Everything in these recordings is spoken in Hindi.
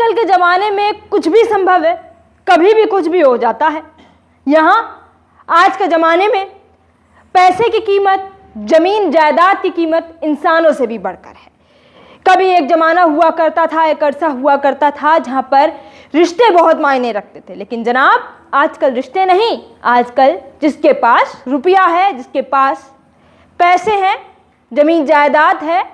आजकल के ज़माने में कुछ भी संभव है, कभी भी कुछ भी हो जाता है। यहाँ आज के ज़माने में पैसे की कीमत, ज़मीन जायदाद की कीमत इंसानों से भी बढ़कर है। कभी एक ज़माना हुआ करता था, एक अरसा हुआ करता था जहाँ पर रिश्ते बहुत मायने रखते थे, लेकिन जनाब आजकल रिश्ते नहीं, आजकल जिसके पास रुपया है, जिसके पास पैसे हैं, ज़मीन जायदाद है,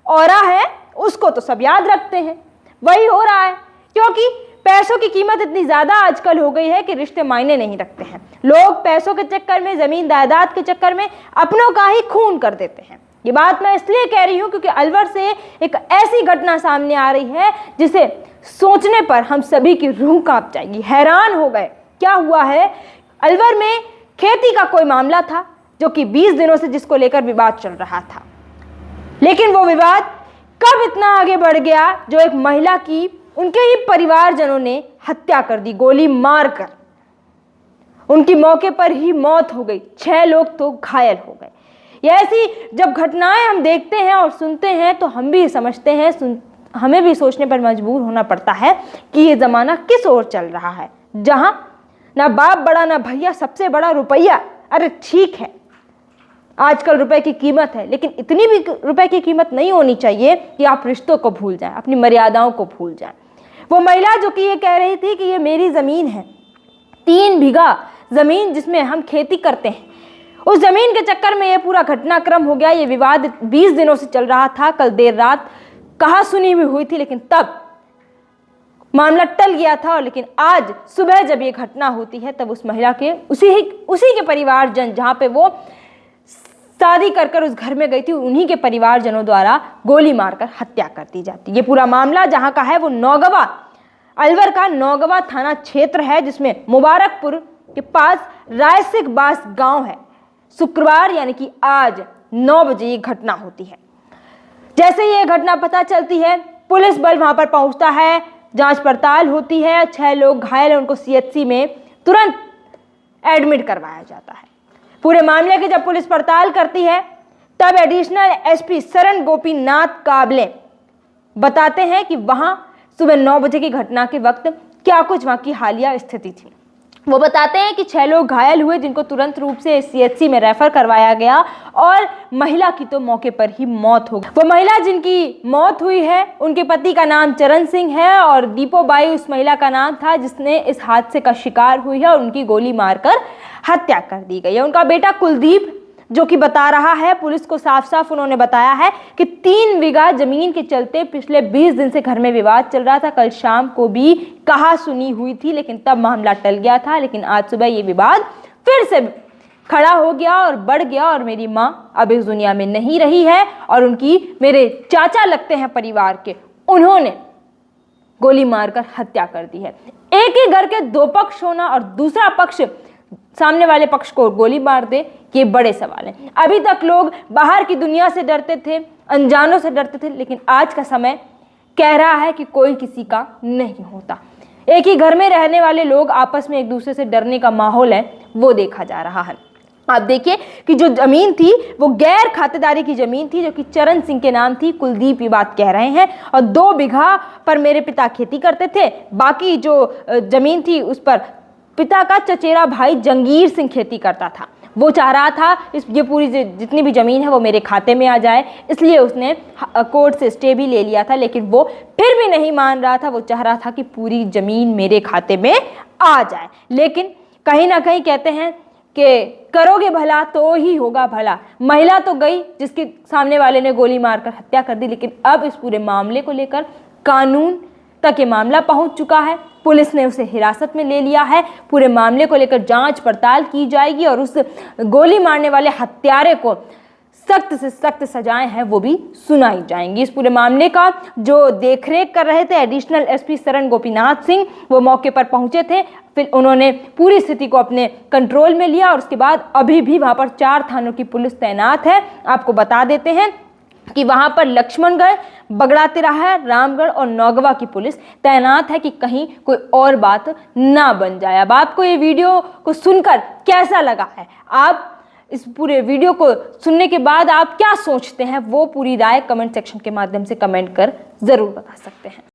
औरा है, उसको तो सब याद रखते हैं। वही हो रहा है, क्योंकि पैसों की कीमत इतनी ज़्यादा आजकल हो गई है कि रिश्ते मायने नहीं रखते हैं। लोग पैसों के चक्कर में, ज़मीन जायदाद के चक्कर में अपनों का ही खून कर देते हैं। ये बात मैं इसलिए कह रही हूँ क्योंकि अलवर से एक ऐसी घटना सामने आ रही है जिसे सोचने पर हम सभी की रूह कांप जाएगी। हैरान हो गए, क्या हुआ है। अलवर में खेती का कोई मामला था जो कि 20 दिनों से जिसको लेकर विवाद चल रहा था, लेकिन वो विवाद कब इतना आगे बढ़ गया जो एक महिला की उनके ही परिवारजनों ने हत्या कर दी, गोली मारकर। उनकी मौके पर ही मौत हो गई, 6 लोग तो घायल हो गए। ये ऐसी जब घटनाएं हम देखते हैं और सुनते हैं तो हम भी समझते हैं, हमें भी सोचने पर मजबूर होना पड़ता है कि ये ज़माना किस ओर चल रहा है, जहां ना बाप बड़ा ना भैया, सबसे बड़ा रुपया। अरे ठीक है, आजकल रुपए की कीमत है, लेकिन इतनी भी रुपए की कीमत नहीं होनी चाहिए कि आप रिश्तों को भूल जाएं, अपनी मर्यादाओं को भूल जाएं। वो महिला जो कि ये कह रही थी कि ये मेरी ज़मीन है, 3 बीघा ज़मीन जिसमें हम खेती करते हैं, उस ज़मीन के चक्कर में ये पूरा घटनाक्रम हो गया। ये विवाद 20 दिनों से चल रहा था। कल देर रात कहा सुनी भी हुई थी, लेकिन तब मामला टल गया था। लेकिन आज सुबह जब ये घटना होती है तब उस महिला के उसी के परिवारजन, जहाँ पे वो शादी कर उस घर में गई थी, उन्हीं के परिवारजनों द्वारा गोली मारकर हत्या कर दी जाती। ये पूरा मामला जहां का है वो नौगवा, अलवर का नौगवा थाना क्षेत्र है, जिसमें मुबारकपुर के पास रायसिक बास गांव है। शुक्रवार यानी कि आज 9 बजे ये घटना होती है। जैसे ये घटना पता चलती है, पुलिस बल वहां पर पहुंचता है, जांच पड़ताल होती है। 6 लोग घायल हैं, उनको CHC में तुरंत एडमिट करवाया जाता है। पूरे मामले की जब पुलिस पड़ताल करती है तब एडिशनल SP शरण गोपीनाथ काबले बताते हैं कि वहां सुबह 9 बजे की घटना के वक्त क्या कुछ वहां की हालिया स्थिति थी। वो बताते हैं कि 6 लोग घायल हुए, जिनको तुरंत रूप से CHC में रेफर करवाया गया और महिला की तो मौके पर ही मौत हो गई। वो महिला जिनकी मौत हुई है, उनके पति का नाम चरण सिंह है और दीपोबाई उस महिला का नाम था जिसने इस हादसे का शिकार हुई है और उनकी गोली मारकर हत्या कर दी गई है। उनका बेटा कुलदीप जो कि बता रहा है, पुलिस को साफ साफ उन्होंने बताया है कि 3 बीघा जमीन के चलते पिछले 20 दिन से घर में विवाद चल रहा था। कल शाम को भी कहा सुनी हुई थी, लेकिन तब मामला टल गया था। लेकिन आज सुबह ये विवाद फिर से खड़ा हो गया और बढ़ गया और मेरी माँ अब इस दुनिया में नहीं रही है और उनकी, मेरे चाचा लगते हैं परिवार के, उन्होंने गोली मारकर हत्या कर दी है। एक ही घर के 2 पक्ष होना और दूसरा पक्ष सामने वाले पक्ष को गोली मार दे, ये बड़े सवाल हैं। अभी तक लोग बाहर की दुनिया से डरते थे, अनजानों से डरते थे, लेकिन आज का समय कह रहा है कि कोई किसी का नहीं होता। एक ही घर में रहने वाले लोग आपस में एक दूसरे से डरने का माहौल है, वो देखा जा रहा है। आप देखिए कि जो जमीन थी वो गैर खातेदारी की जमीन थी जो कि चरण सिंह के नाम थी। कुलदीप ये बात कह रहे हैं और 2 बीघा पर मेरे पिता खेती करते थे, बाकी जो जमीन थी उस पर पिता का चचेरा भाई जंगीर सिंह खेती करता था। वो चाह रहा था ये पूरी जितनी भी ज़मीन है वो मेरे खाते में आ जाए, इसलिए उसने कोर्ट से स्टे भी ले लिया था, लेकिन वो फिर भी नहीं मान रहा था। वो चाह रहा था कि पूरी ज़मीन मेरे खाते में आ जाए। लेकिन कहीं ना कहीं कहते हैं कि करोगे भला तो ही होगा भला। महिला तो गई जिसके सामने वाले ने गोली मारकर हत्या कर दी, लेकिन अब इस पूरे मामले को लेकर कानून तक ये मामला पहुंच चुका है। पुलिस ने उसे हिरासत में ले लिया है। पूरे मामले को लेकर जांच पड़ताल की जाएगी और उस गोली मारने वाले हत्यारे को सख्त से सख्त सजाएं हैं वो भी सुनाई जाएंगी। इस पूरे मामले का जो देखरेख कर रहे थे एडिशनल SP शरण गोपीनाथ सिंह, वो मौके पर पहुंचे थे। फिर उन्होंने पूरी स्थिति को अपने कंट्रोल में लिया और उसके बाद अभी भी वहां पर 4 थानों की पुलिस तैनात है। आपको बता देते हैं कि वहां पर लक्ष्मणगढ़, बगड़ा तिराहा, रामगढ़ और नौगवा की पुलिस तैनात है कि कहीं कोई और बात ना बन जाए। अब आपको ये वीडियो को सुनकर कैसा लगा है, आप इस पूरे वीडियो को सुनने के बाद आप क्या सोचते हैं, वो पूरी राय कमेंट सेक्शन के माध्यम से कमेंट कर जरूर बता सकते हैं।